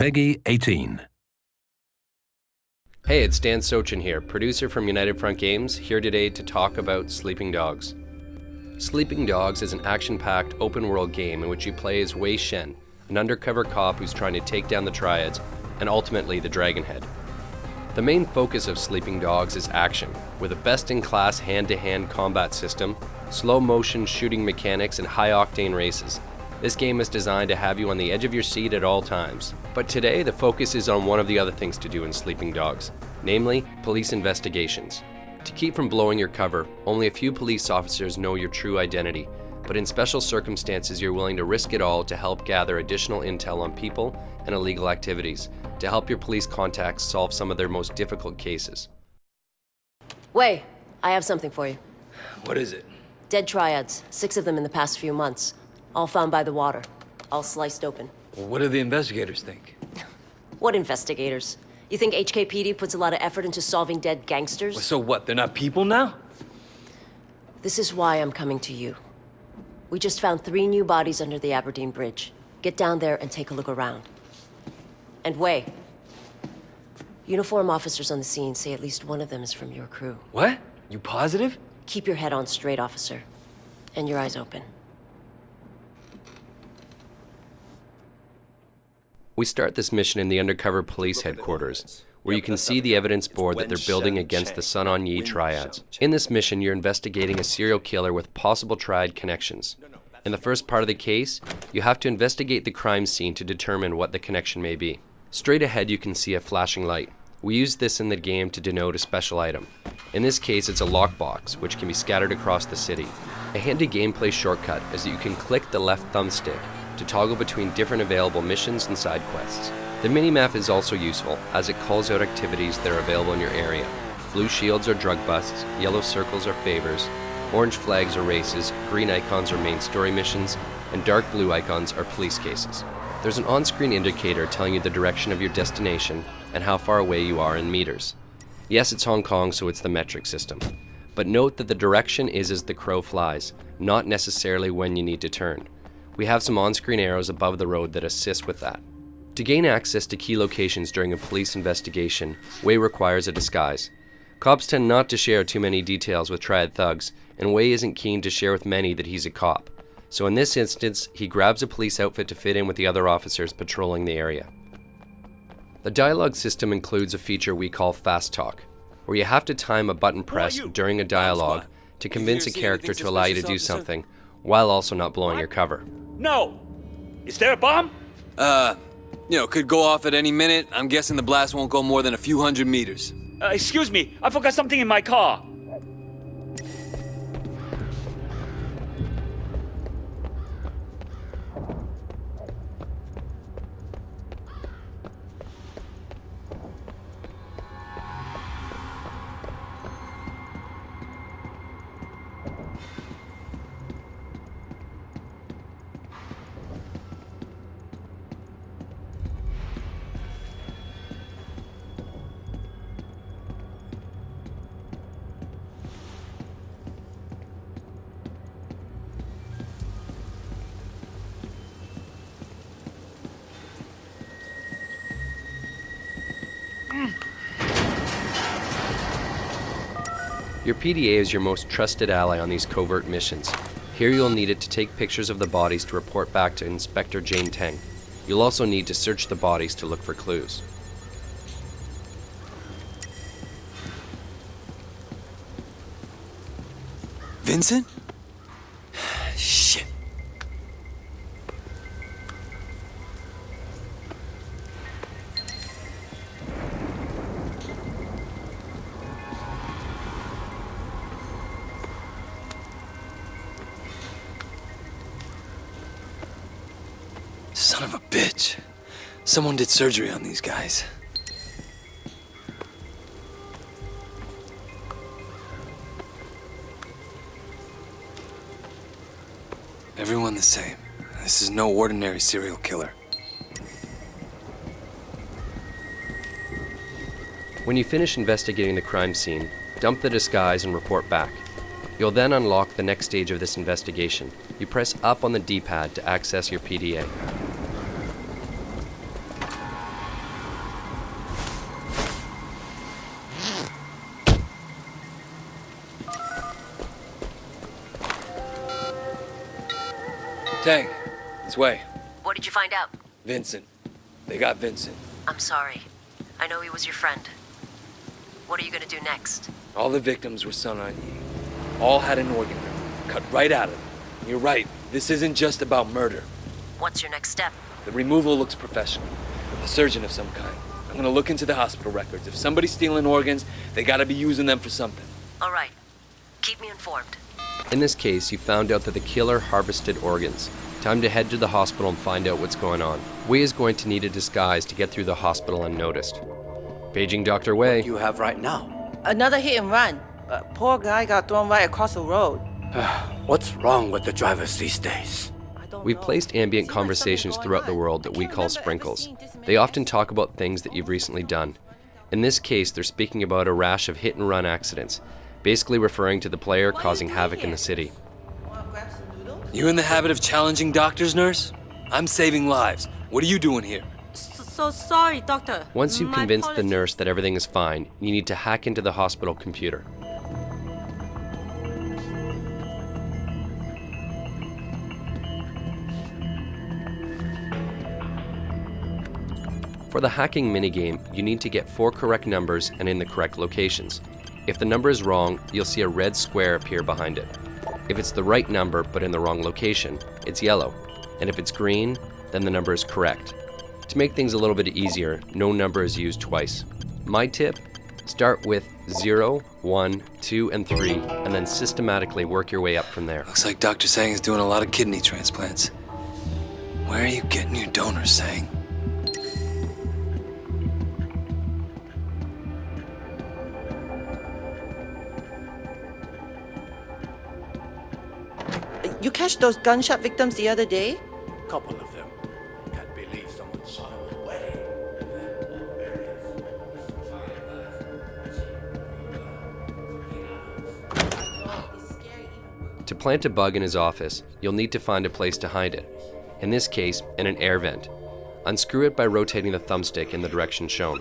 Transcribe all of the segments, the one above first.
Peggy 18. Hey, it's Dan Sochin here, producer from United Front Games, here today to talk about Sleeping Dogs. Sleeping Dogs is an action-packed open-world game in which you play as Wei Shen, an undercover cop who's trying to take down the Triads and ultimately the Dragonhead. The main focus of Sleeping Dogs is action, with a best-in-class hand-to-hand combat system, slow-motion shooting mechanics, and high-octane races. This game is designed to have you on the edge of your seat at all times. But today, the focus is on one of the other things to do in Sleeping Dogs, namely, police investigations. To keep from blowing your cover, only a few police officers know your true identity, but in special circumstances, you're willing to risk it all to help gather additional intel on people and illegal activities, to help your police contacts solve some of their most difficult cases. Wei, I have something for you. What is it? Dead Triads, 6 of them in the past few months. All found by the water, all sliced open. Well, what do the investigators think? What investigators? You think HKPD puts a lot of effort into solving dead gangsters? Well, so what, they're not people now? This is why I'm coming to you. We just found 3 new bodies under the Aberdeen Bridge. Get down there and take a look around. And Wei, uniform officers on the scene say at least one of them is from your crew. What? You positive? Keep your head on straight, officer. And your eyes open. We start this mission in the Undercover Police Headquarters, where you can see the evidence board that they're building against the Sun On Yee Triads. In this mission, you're investigating a serial killer with possible Triad connections. In the first part of the case, you have to investigate the crime scene to determine what the connection may be. Straight ahead, you can see a flashing light. We use this in the game to denote a special item. In this case, it's a lockbox, which can be scattered across the city. A handy gameplay shortcut is that you can click the left thumbstick to toggle between different available missions and side quests. The minimap is also useful, as it calls out activities that are available in your area. Blue shields are drug busts, yellow circles are favors, orange flags are races, green icons are main story missions, and dark blue icons are police cases. There's an on-screen indicator telling you the direction of your destination and how far away you are in meters. Yes, it's Hong Kong, so it's the metric system. But note that the direction is as the crow flies, not necessarily when you need to turn. We have some on-screen arrows above the road that assist with that. To gain access to key locations during a police investigation, Wei requires a disguise. Cops tend not to share too many details with Triad thugs, and Wei isn't keen to share with many that he's a cop. So in this instance, he grabs a police outfit to fit in with the other officers patrolling the area. The dialogue system includes a feature we call Fast Talk, where you have to time a button press during a dialogue to convince a character to allow you to do something, while also not blowing your cover. No! Is there a bomb? Could go off at any minute. I'm guessing the blast won't go more than a few hundred meters. Excuse me, I forgot something in my car. Your PDA is your most trusted ally on these covert missions. Here you'll need it to take pictures of the bodies to report back to Inspector Jane Teng. You'll also need to search the bodies to look for clues. Vincent? Shit. Son of a bitch. Someone did surgery on these guys. Everyone the same. This is no ordinary serial killer. When you finish investigating the crime scene, dump the disguise and report back. You'll then unlock the next stage of this investigation. You press up on the D-pad to access your PDA. Tang, it's Wei. What did you find out? Vincent. They got Vincent. I'm sorry. I know he was your friend. What are you gonna do next? All the victims were Sun On Yi. All had an organ removed, cut right out of them. You're right, this isn't just about murder. What's your next step? The removal looks professional. A surgeon of some kind. I'm gonna look into the hospital records. If somebody's stealing organs, they gotta be using them for something. All right. Keep me informed. In this case, you found out that the killer harvested organs. Time to head to the hospital and find out what's going on. Wei is going to need a disguise to get through the hospital unnoticed. Paging Dr. Wei. You have right now. Another hit and run. Poor guy got thrown right across the road. What's wrong with the drivers these days? We've placed ambient conversations throughout the world that we call sprinkles. They often talk about things that you've recently done. In this case, they're speaking about a rash of hit-and-run accidents, basically referring to the player causing havoc in the city. You in the habit of challenging doctors, nurse? I'm saving lives. What are you doing here? So sorry, doctor. Once you've My convinced the apologies. nurse that everything is fine, you need to hack into the hospital computer. For the hacking minigame, you need to get 4 correct numbers and in the correct locations. If the number is wrong, you'll see a red square appear behind it. If it's the right number but in the wrong location, it's yellow. And if it's green, then the number is correct. To make things a little bit easier, no number is used twice. My tip, start with 0, 1, 2, and 3, and then systematically work your way up from there. Looks like Dr. Sang is doing a lot of kidney transplants. Where are you getting your donors, Sang? You catch those gunshot victims the other day? Couple of them. Can't believe someone shot them away. To plant a bug in his office, you'll need to find a place to hide it. In this case, in an air vent. Unscrew it by rotating the thumbstick in the direction shown.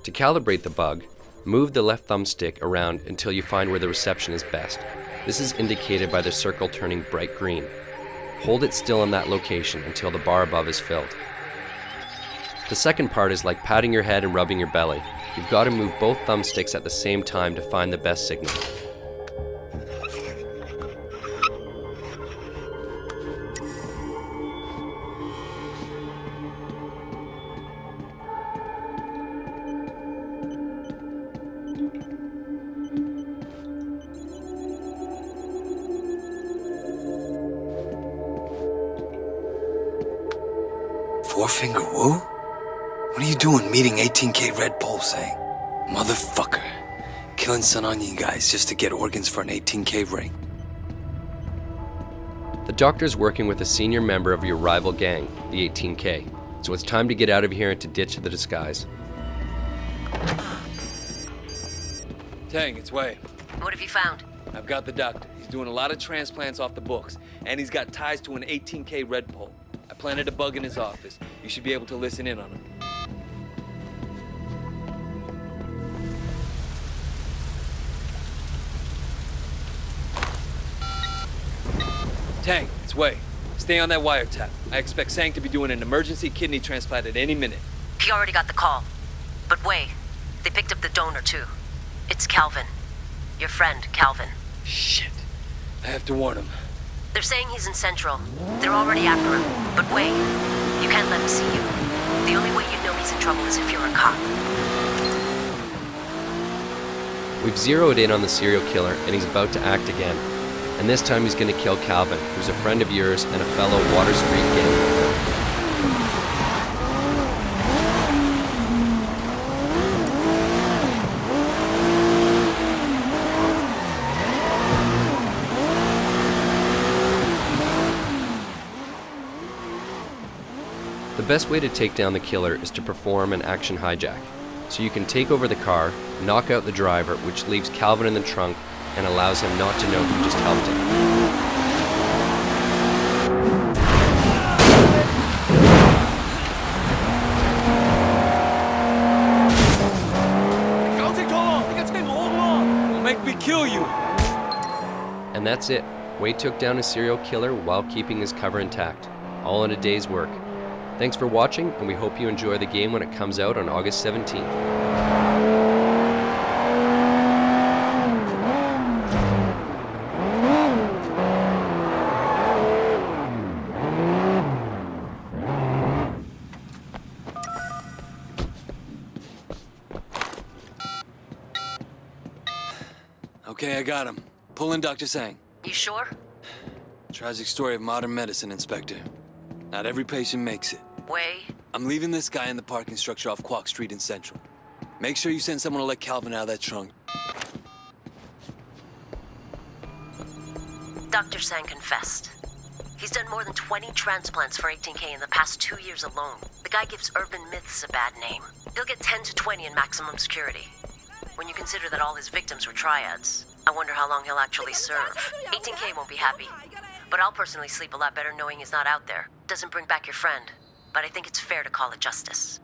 To calibrate the bug, move the left thumbstick around until you find where the reception is best. This is indicated by the circle turning bright green. Hold it still in that location until the bar above is filled. The second part is like patting your head and rubbing your belly. You've got to move both thumbsticks at the same time to find the best signal. Four-finger woo? What are you doing meeting 18K Red Bull, Sang? Motherfucker. Killing Sun On Yi guys just to get organs for an 18K ring. The doctor's working with a senior member of your rival gang, the 18K, so it's time to get out of here and to ditch the disguise. Tang, it's Wei. What have you found? I've got the doctor. He's doing a lot of transplants off the books, and he's got ties to an 18K Red Bull. I planted a bug in his office. You should be able to listen in on him. Tang, it's Wei. Stay on that wiretap. I expect Sang to be doing an emergency kidney transplant at any minute. He already got the call. But wait, they picked up the donor too. It's Calvin. Your friend, Calvin. Shit. I have to warn him. They're saying he's in Central. They're already after him. But wait, you can't let him see you. The only way you know he's in trouble is if you're a cop. We've zeroed in on the serial killer and he's about to act again. And this time he's going to kill Calvin, who's a friend of yours and a fellow Water Street gang member. The best way to take down the killer is to perform an action hijack. So you can take over the car, knock out the driver, which leaves Calvin in the trunk and allows him not to know who just helped him. Don't make me kill you! And that's it. Wei took down a serial killer while keeping his cover intact, all in a day's work. Thanks for watching, and we hope you enjoy the game when it comes out on August 17th. Okay, I got him. Pull in Dr. Sang. You sure? Tragic story of modern medicine, Inspector. Not every patient makes it. Wei? I'm leaving this guy in the parking structure off Quock Street in Central. Make sure you send someone to let Calvin out of that trunk. Dr. Sang confessed. He's done more than 20 transplants for 18K in the past 2 years alone. The guy gives urban myths a bad name. He'll get 10 to 20 in maximum security. When you consider that all his victims were triads, I wonder how long he'll actually serve. 18K won't be happy. But I'll personally sleep a lot better knowing he's not out there. Doesn't bring back your friend. But I think it's fair to call it justice.